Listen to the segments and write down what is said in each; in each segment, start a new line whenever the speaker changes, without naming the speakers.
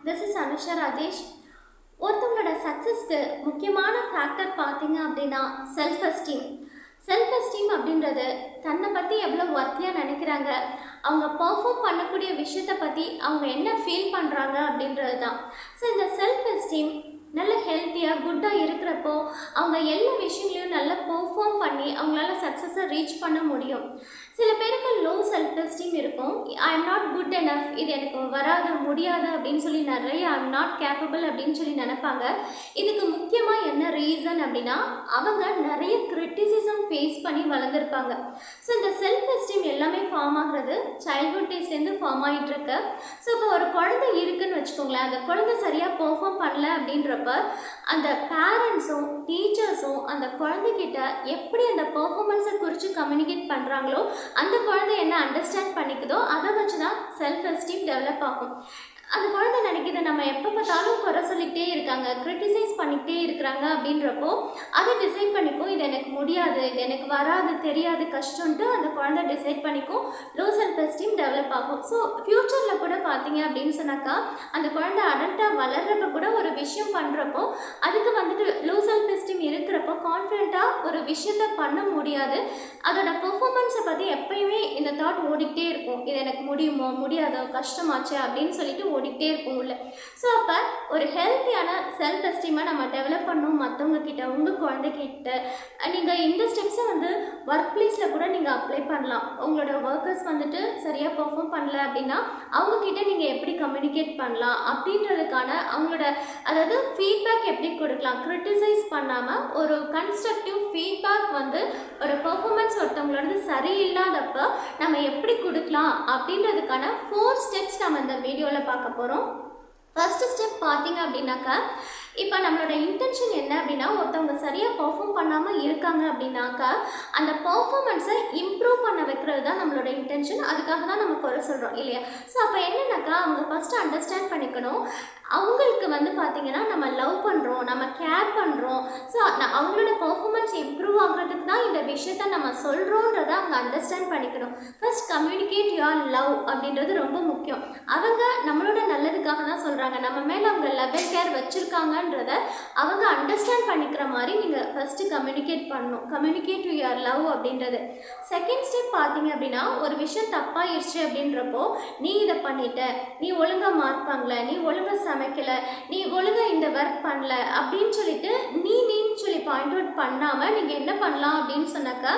This is Anusha Rajesh. ஒருத்தவங்களோட சக்ஸஸ்க்கு முக்கியமான factor பார்த்தீங்க அப்படின்னா செல்ஃப் எஸ்டீம். செல்ஃப் எஸ்டீம் அப்படின்றது தன்னை பற்றி எவ்வளோ ஒர்த்தியாக நினைக்கிறாங்க, அவங்க பர்ஃபார்ம் பண்ணக்கூடிய விஷயத்தை பற்றி அவங்க என்ன ஃபீல் பண்ணுறாங்க அப்படின்றது தான். ஸோ இந்த செல்ஃப் எஸ்டீம் நல்ல ஹெல்த்தியாக குட்டாக இருக்கிறப்போ அவங்க எல்லா விஷயங்களையும் நல்லா பெர்ஃபார்ம் பண்ணி அவங்களால சக்ஸஸை ரீச் பண்ண முடியும். சில பேருக்கு லோ செல்ஃப் எஸ்டீம் இருக்கும். I am not good enough, இது எனக்கு வராது முடியாது அப்படின்னு சொல்லி நிறைய ஐ எம் நாட் கேப்பபிள் அப்படின்னு சொல்லி நினைப்பாங்க. இதுக்கு முக்கியமாக என்ன ரீசன் அப்படின்னா அவங்க நிறைய கிரிட்டிசிசம் ஃபேஸ் பண்ணி வளர்ந்துருப்பாங்க. ஸோ இந்த செல்ஃப் எஸ்டீம் எல்லாமே ஃபார்ம் ஆகுறது சைல்ட்ஹுட் டேஸ்லேருந்து ஃபார்ம் ஆகிட்டு இருக்கு. ஸோ இப்போ ஒரு குழந்தை இருக்குன்னு வச்சுக்கோங்களேன், அந்த குழந்தை சரியாக பெர்ஃபார்ம் பண்ணல அப்படின்ற அந்த பேரண்ட்ஸும் டீச்சர்ஸும் அந்த குழந்தைகிட்ட எப்படி அந்த பெர்ஃபார்மன்ஸை குறித்து கம்யூனிகேட் பண்ணுறாங்களோ அந்த குழந்தை என்ன அண்டர்ஸ்டாண்ட் பண்ணிக்குதோ அதை வச்சு தான் செல்ஃப் எஸ்டீம் டெவலப் ஆகும். அந்த குழந்தை நினைக்கிது நம்ம எப்போ பார்த்தாலும் குறை சொல்லிக்கிட்டே இருக்காங்க, கிரிட்டிசைஸ் பண்ணிக்கிட்டே இருக்கிறாங்க அப்படின்றப்போ அதை டிசைட் பண்ணிக்கும், இது எனக்கு முடியாது, இது எனக்கு வராது, தெரியாது, கஷ்டம்ன்ட்டு அந்த குழந்தை டிசைட் பண்ணிக்கும். லோ செல்ஃப் எஸ்டீம் டெவலப் ஆகும். ஸோ ஃப்யூச்சரில் கூட பார்த்தீங்க அப்படின்னு சொன்னாக்கா அந்த குழந்தை அடல்ட்டாக வளர்கிறப்ப கூட ஒரு விஷயம் பண்ணுறப்போ அதுக்கு வந்துட்டு லோ செல்ஃப் எஸ்டீம் இருக்கிறப்போ கான்ஃபிடென்ட்டாக ஒரு விஷயத்த பண்ண முடியாது. அதோட பெர்ஃபார்மன்ஸை பற்றி எப்பயுமே இந்த தாட் ஓடிக்கிட்டே இருக்கும், இது எனக்கு முடியுமோ முடியாதோ கஷ்டமாச்சு அப்படின்னு சொல்லிட்டு ஓடிக்கிட்டே இருக்கும் உள்ள. ஸோ அப்போ ஒரு ஹெல்த்தியான செல்ஃப் எஸ்டீமை நம்ம டெவலப் பண்ணணும். மற்றவங்க கிட்ட உங்கள் குழந்தைகிட்ட நீங்கள் இந்த ஸ்டெப்ஸை ஒர்க் பிளேஸில் கூட நீங்கள் அப்ளை பண்ணலாம். உங்களோட ஒர்க்கர்ஸ் சரியாக பெர்ஃபார்ம் பண்ணல அப்படின்னா அவங்கக்கிட்ட நீங்கள் எப்படி கம்யூனிகேட் பண்ணலாம் அப்படின்றதுக்கான அவங்களோட அதாவது ஃபீட்பேக் எப்படி கொடுக்கலாம், கிரிட்டிசைஸ் பண்ணாமல் ஒரு கன்ஸ்ட்ரக்டிவ் ஃபீட்பேக் ஒரு பெர்ஃபார்மன்ஸ் ஒருத்தவங்களோட சரியில்லாதப்போ நம்ம எப்படி கொடுக்கலாம் அப்படின்றதுக்கான 4 ஸ்டெப்ஸ் நம்ம இந்த வீடியோவில் பார்க்க போகிறோம். ஃபர்ஸ்ட் ஸ்டெப் பார்த்தீங்க அப்படின்னாக்கா, இப்போ நம்மளோட இன்டென்ஷன் என்ன அப்படின்னா ஒருத்தவங்க சரியாக பெர்ஃபார்ம் பண்ணாமல் இருக்காங்க அப்படின்னாக்கா அந்த பெர்ஃபார்மன்ஸை இம்ப்ரூவ் பண்ண வைக்கிறது தான் நம்மளோட இன்டென்ஷன். அதுக்காக தான் நம்ம குறை சொல்கிறோம் இல்லையா? ஸோ அப்போ என்னன்னாக்கா அவங்க ஃபஸ்ட்டு அண்டர்ஸ்டாண்ட் பண்ணிக்கணும், அவங்களுக்கு பார்த்தீங்கன்னா நம்ம லவ் பண்ணுறோம், நம்ம கேர் பண்ணுறோம். ஸோ அவங்களோட பெர்ஃபார்மன்ஸ் இம்ப்ரூவ் ஆகுறதுக்கு தான் இந்த விஷயத்த நம்ம சொல்கிறோன்றதை அவங்க அண்டர்ஸ்டாண்ட் பண்ணிக்கணும். ஃபர்ஸ்ட் கம்யூனிகேட் யுவர் லவ் அப்படின்றது ரொம்ப முக்கியம். அவங்க நம்மளோட நல்லதுக்காக தான் சொல்கிறாங்க, நம்ம மேலே அவங்க லவ் அண்ட் கேர் வச்சுருக்காங்கன்றத அவங்க அண்டர்ஸ்டாண்ட் பண்ணிக்கிற மாதிரி நீங்கள் ஃபஸ்ட்டு கம்யூனிகேட் பண்ணணும். கம்யூனிகேட் யுவர் லவ் அப்படின்றது. செகண்ட் ஸ்டெப் பார்த்தீங்க அப்படின்னா ஒரு விஷயம் தப்பாகிடுச்சு அப்படின்றப்போ நீ இதை பண்ணிட்ட, நீ ஒழுங்காக மார்க் பண்ணல, நீ ஒழுங்காக சமைக்கலை, நீ ஒழுங்காக இந்த ஒர்க் பண்ணல அப்படின்னு சொல்லிட்டு நீன்னு சொல்லி பாயிண்ட் அவுட் பண்ணாமல் நீங்கள் என்ன பண்ணலாம் அப்படின்னு சொன்னாக்கா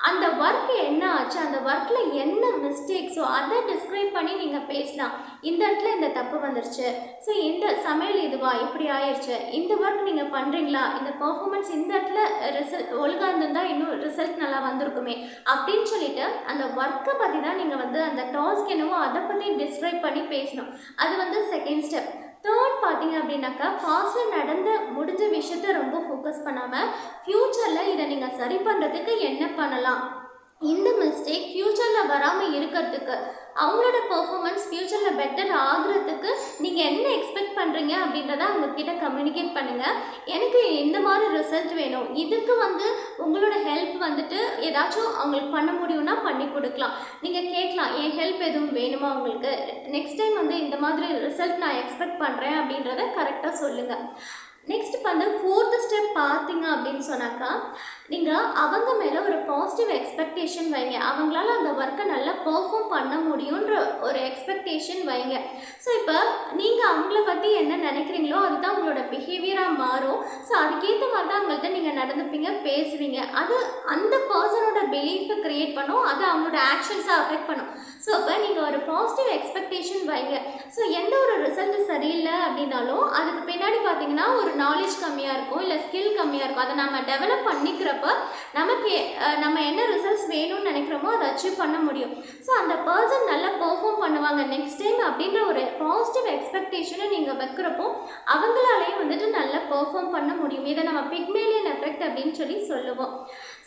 அந்த ஒர்க் என்ன ஆச்சு, அந்த ஒர்க்கில் என்ன மிஸ்டேக்ஸோ அதை டிஸ்கிரைப் பண்ணி நீங்கள் பேசலாம். இந்த இடத்துல இந்த தப்பு வந்துருச்சு, ஸோ இந்த சமையல் இதுவா இப்படி ஆயிடுச்சு, இந்த ஒர்க் நீங்கள் பண்ணுறீங்களா, இந்த பர்ஃபார்மன்ஸ் இந்த இடத்துல ரிசல்ட் ஒழுங்காக இருந்திருந்தால் இன்னும் ரிசல்ட் நல்லா வந்திருக்குமே அப்படின்னு சொல்லிட்டு அந்த ஒர்க்கை பற்றி தான் நீங்கள் அந்த டாஸ்க் என்னவோ அதை பற்றி டிஸ்கிரைப் பண்ணி பேசணும். அது செகண்ட் ஸ்டெப். தேர்ட் பார்த்தீங்க அப்படின்னாக்கா பாஸ்டில் நடந்த முடிஞ்ச விஷயத்த ரொம்ப ஃபோக்கஸ் பண்ணாமல் ஃப்யூச்சரில் இதை நீங்கள் சரி பண்ணுறதுக்கு என்ன பண்ணலாம், இந்த மிஸ்டேக் ஃப்யூச்சரில் வராமல் இருக்கிறதுக்கு, அவங்களோட பெர்ஃபார்மன்ஸ் ஃப்யூச்சரில் பெட்டர் ஆகுறதுக்கு நீங்கள் என்ன எக்ஸ்பெக்ட் பண்ணுறீங்க அப்படின்றத அவங்கக்கிட்ட கம்யூனிகேட் பண்ணுங்கள். எனக்கு இந்த மாதிரி ரிசல்ட் வேணும், இதுக்கு உங்களோட ஹெல்ப் ஏதாச்சும் அவங்களுக்கு பண்ண முடியும்னா பண்ணி கொடுக்கலாம். நீங்கள் கேட்கலாம், என் ஹெல்ப் எதுவும் வேணுமா உங்களுக்கு, நெக்ஸ்ட் டைம் இந்த மாதிரி ரிசல்ட் நான் எக்ஸ்பெக்ட் பண்ணுறேன் அப்படின்றத கரெக்டாக சொல்லுங்கள். நெக்ஸ்ட் ஃபோர்த்து ஸ்டெப் பார்த்தீங்க அப்படின்னு சொன்னாக்கா நீங்கள் அவங்க மேலே ஒரு பாசிட்டிவ் எக்ஸ்பெக்டேஷன் வைங்க. அவங்களால அந்த ஒர்க்கை நல்லா பெர்ஃபார்ம் பண்ண முடியுன்ற ஒரு எக்ஸ்பெக்டேஷன் வைங்க. ஸோ இப்போ நீங்கள் அவங்கள பற்றி என்ன நினைக்கிறீங்களோ அதுதான் உங்களோட பிஹேவியராக மாறும். ஸோ அதுக்கேற்ற மாதிரி தான் அவங்கள்ட்ட நீங்கள் நடந்துப்பீங்க, பேசுவீங்க. அது அந்த பர்சனோட பிலீஃபை க்ரியேட் பண்ணும், அது அவங்களோட ஆக்ஷன்ஸை அஃபெக்ட் பண்ணும். ஸோ இப்போ நீங்கள் ஒரு பாசிட்டிவ் எக்ஸ்பெக்டேஷன் வைங்க. ஸோ எந்த ஒரு ரிசல்ட் சரியில்லை அப்படின்னாலும் அதுக்கு பின்னாடி பார்த்தீங்கன்னா ஒரு நாலேஜ் கம்மியாக இருக்கும், இல்லை ஸ்கில் கம்மியாக இருக்கும். அதை நம்ம டெவலப் பண்ணிக்கிறப்ப நமக்கு நம்ம என்ன ரிசல்ட்ஸ் வேணும்னு நினைக்கிறோமோ அதை அச்சீவ் பண்ண முடியும். ஸோ அந்த பர்சன் நல்லா பெர்ஃபார்ம் பண்ணுவாங்க நெக்ஸ்ட் டைம் அப்படின்ற ஒரு பாசிட்டிவ் எக்ஸ்பெக்டேஷனை நீங்கள் வைக்கிறப்போ அவங்களாலேயும் நல்லா பெர்ஃபார்ம் பண்ண முடியும். இதை நம்ம பிக்மேலியன் எஃபெக்ட் அப்படின்னு சொல்லி சொல்லுவோம்.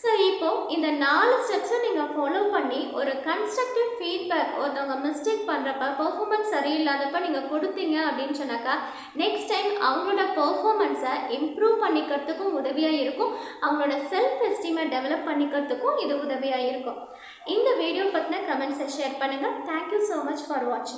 ஸோ இப்போது இந்த 4 ஸ்டெப்ஸை நீங்கள் ஃபாலோ பண்ணி ஒரு கன்ஸ்ட்ரக்டிவ் ஃபீட்பேக் ஒருத்தவங்க மிஸ்டேக் பண்ணுறப்ப பெர்ஃபார்மன்ஸ் சரியில்லாதப்ப நீங்கள் கொடுத்தீங்க அப்படின்னு சொன்னாக்கா நெக்ஸ்ட் டைம் அவங்களோட பெர்ஃபார்மன்ஸை இம்ப்ரூவ் பண்ணிக்கிறதுக்கும் உதவியாக இருக்கும், அவங்களோட செல்ஃப் எஸ்டீமை டெவலப் பண்ணிக்கிறதுக்கும் இது உதவியாக இருக்கும். இந்த வீடியோ பற்றின கமெண்ட்ஸை ஷேர் பண்ணுங்கள். தேங்க்யூ ஸோ மச் ஃபார் வாட்சிங்.